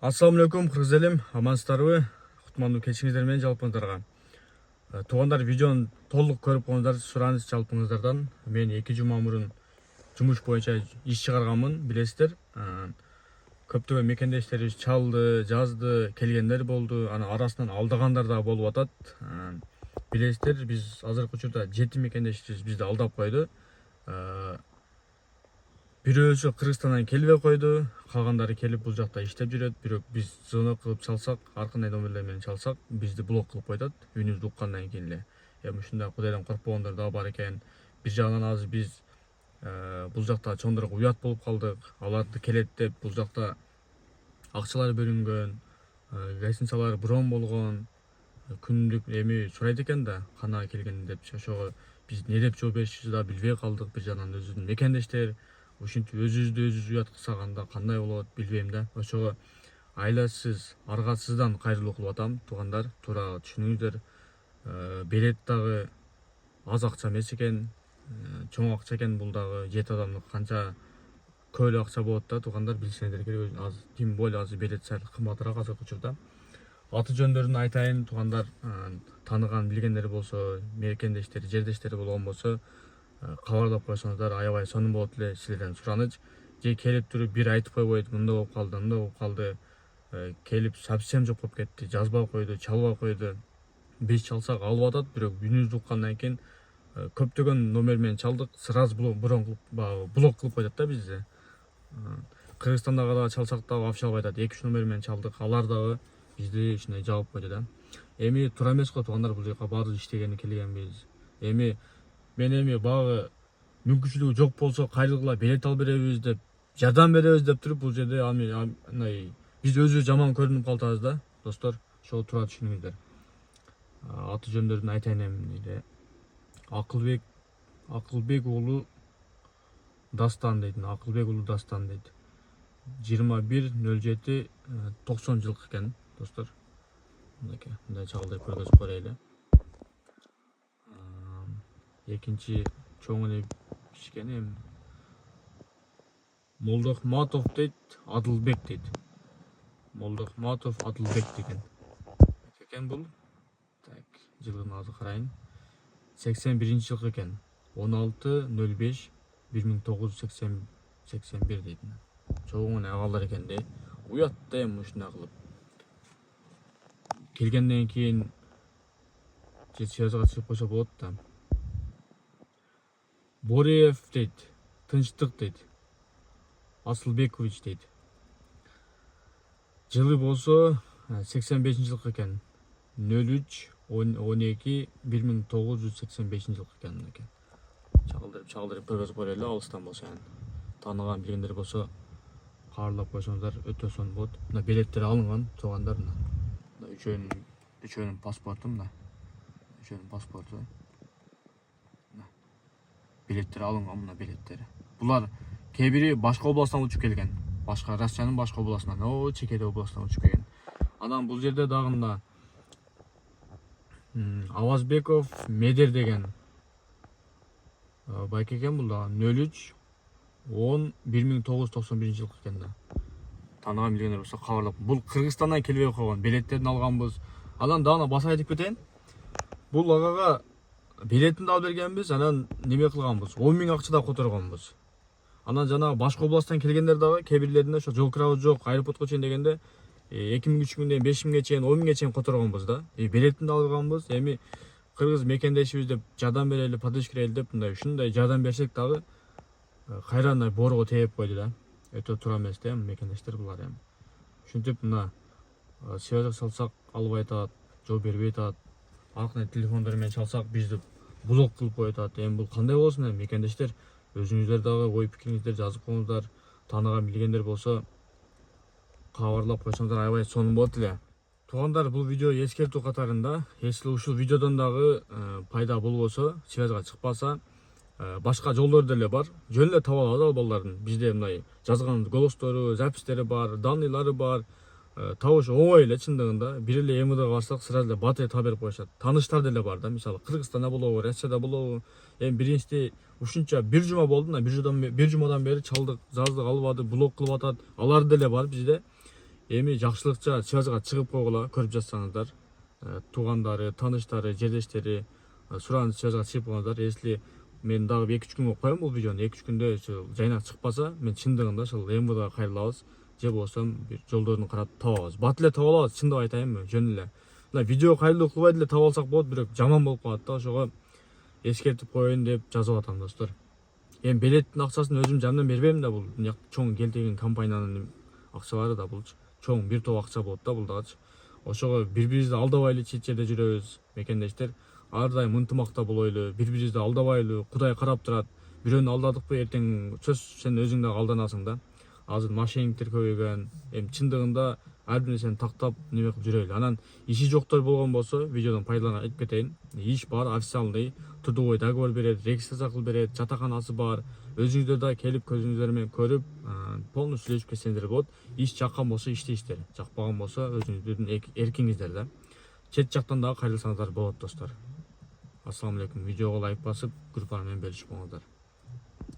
Ассаламу алейкум, кыргыз элим, амансыздарбы? Кутмандуу кечиңиздер менен жалпыңыздарга. Туугандар, видеону толук көрүп коюңуздар, сураныс жалпыңыздардан. Мен 2 жума мурун жумуш боюнча иш чыгарганмын, билесиздер. Көптөгөн мекендештерибиз чалды, жазды, келгендер болду. Анын арасынан алдагандар да болуп атат. Билесиздер, биз азыркы учурда 7 мекендешибиз бизди алдап койду. Бирөөсү Кыргызстандан келбей койду, калгандары келип бул жакта иштеп жүрөт. Бирок биз звонок кылып чалсак, ар кандай номерлер менен чалсак, бизди блок кылып коёт, үнүбүздү уккандан кийин эле. Эми ушундай кудайдан коркпогондор да бар экен. Бир жагынан азыр биз бул жакта чоңдурга уят болуп калдык. Аларды келет деп бул жакта акчалар бөлүнгөн, гостиницалар брон болгон, күндүк эми сурайт экен да, кана келген деп. Ошого биз не деп жооп беришибизди да билбей калдык. Бир жагынан өзүбүздүн мекендештер ушинтип өзүбүздү уят кылсак анда кандай болот билбейм да. Ошого айласыз, аргасыздан кайрылуу кылып атам, туугандар. Туура түшүнүңүздөр. Билет дагы аз акча эмес экен, чоң акча экен. Бул дагы 7 адамдык канча көп акча болот да, туугандар, билсеңиздер керек. Азыр тем более азыр билет сал кымбатыраак азыркы учурда. Аты жөндөрүн айтайын, туугандар. Тааныган билгендер болсо, мекендештери, жердештери болгон болсо, кабарлап койсоңуздар аябай сонун болот эле, силерден сураныч. Же келип туруп бир айтып койбойт, мындай болуп калды, мындай болуп калды. Келип совсем жок болуп кетти, жазбай койду, чалбай койду. Биз чалсак алып атат, бирок үнүбүздү уккандан кийин көптөгөн номер менен чалдык, сразу блок кылып коёт да бизди. Кыргызстандагы дагы чалсак дагы вообще албай атат. 2-3 номер менен чалдык, алар дагы бизди ушундай жаап койду да. Эми туура эмес го, туугандар, бул жака баары иштегени келгенбиз. Мен багы мүмкүнчүлүгү жок болсо кайрылгыла билет алып беребиз деп, жардам беребиз деп туруп, бул жерде биз өзүбүз жаман көрүнүп калабыз да, достор. Ошого туура түшүнүңүздөр. Аты жөндөрүн айтайын эми. Акылбек уулу Дастан дейт. Акылбек уулу Дастан дейт. 21.07.90 жылкы экен, достор. Мындай чагылдырып көргөзүп коелу. Экинчи чоң эле кишкени эми Молдохматов дейт, Адылбек дейт. Молдохматов Адылбек деген экен бул. Так, жылын азыр карайын. 81-жылкы экен. 16.05.1981 дейт. Чоң эле агалдар экен де. Уят да эми ушундай кылып. Келгенден кийин же связга чыгып койсо болот да. Бореев дейт, Тынчтык дейт. Асылбекович дейт. Жылы болсо 85-жылкы экен. 03.12.1985 экен. Чагылдырып көргөзүп коелу, алыстан болсо. Тааныган билгендер болсо кабарлап койсоңуздар өтө сонун болот. Мына билеттер алынган, туугандар. Мына үчөөнүн паспорту, мына үчөөнүн паспорту. Билеттер алынган, мына билеттери. Булар кээ бири башка областтан учуп келген. Башка Россиянын башка областынан, чекеде областынан учуп келген. Анан бул жерде дагы мына Авазбеков Медер деген байке экен. Бул да 03.10.1991 жылкы экен да. Тааныган билгендер болсо кабарлап. Бул Кыргызстандан келбей койгон, билеттерин алганбыз. Анан дагы баса айтып кетейин. Бул агага билетин да алып бергенбиз, анан неме кылганбыз, 10 000 акча да которгонбуз. Анан жана башка областтан келгендер дагы кээ бирлерине ошо жол кирабыз жок, аэропортко чейин дегенде 2000-3000ден 5000ге чейин, 10 000ге чейин которгонбуз да. Билетин да алганбыз. Эми кыргыз мекендешибиз деп жардам берели, поддержкалели деп ушундай жардам берсек дагы кайра боорго тээп койду да. Өтө туура эмес да, мекендештер булар эми. Ушинтип мына связга салсак албай атат, жооп бербей атат. Ар кандай телефондор менен чалсак бизди блок кылып коюп атат. Эми бул кандай болсун эми, мекендештер? Өзүңүздөр дагы ой пикириңиздерди жазып коюңуздар. Тааныган билгендер болсо кабарлап койсоңуздар аябай сонун болот эле. Туугандар, бул видео эскертүү катарында. Если ушул видеодон дагы пайда болбосо, связга чыкпаса, башка жолдор деле бар. Жөн эле таба алабыз ал балдардын. Бизде мындай жазган голостору, запистери бар, данныйлары бар. Табыш оңой эле чындыгында. Бир эле МВДга барсак, сразу эле бат эле таап берип коюшат. Тааныштар деле бар да, мисалы Кыргызстанда болобу, Россияда болобу. Эми биринчи ушунча бир жума болду, бир жумадан бери чалдык, жаздык, албады, блок кылып атат. Алар деле бар бизде. Эми жакшылыкча связга чыгып койгула, көрүп жатсаңыздар. Туугандары, тааныштары, жерлештери суранып связга чыгып койгондар. Если мен дагы 2-3 күнгө коем бул видеону, 2-3 күндө жайнак чыкпаса, мен чындыгында ошол МВДга кайрылабыз. Же болбосо бир жолдорун карап табабыз. Бат эле таба алабыз, чындап айтайынбы, жөн эле. Мына видео кайрылуу кылбай деле таба алсак болот, бирок жаман болуп калат да, ошого эскертип коеюн деп жазып атам достор. Эми билеттин акчасын өзүм жамдан бербейм да, бул чоң келтеген компаниянын акчалары да, бул чоң бир топ акча болот да бул дагычы. Ошого бири-бирибизди алдабайлы чет жерде жүрөбүз, мекендештер. Ар дайым ынтымакта болойлу, бири-бирибизди алдабайлы, Кудай карап турат. Бирөөнү алдадыкпы, эртең сөз сен өзүң дагы алданасың да. Азыр мошенниктер көбөйгөн. Эми чындыгында ар бир нерсени тактап неме кылып жүрөлү. Анан иши жоктор болгон болсо, видеодон пайдаланып айтып кетейин. Иш бар, официальный, трудовой договор берет, регистрация кылып берет, жатаканасы бар. Өзүңүздөр да келип көзүңүздөр менен көрүп, полностью сүйлөшүп кетсеңиздер болот. Иш жаккан болсо иштейсиздер, жакпаган болсо өзүңүздөрдүн эркиңиздер да. Чет жактан дагы кайрылсаңыздар болот достор. Ассаламу алейкум. Видеого лайк басып, группа менен бөлүшүп коңуздар.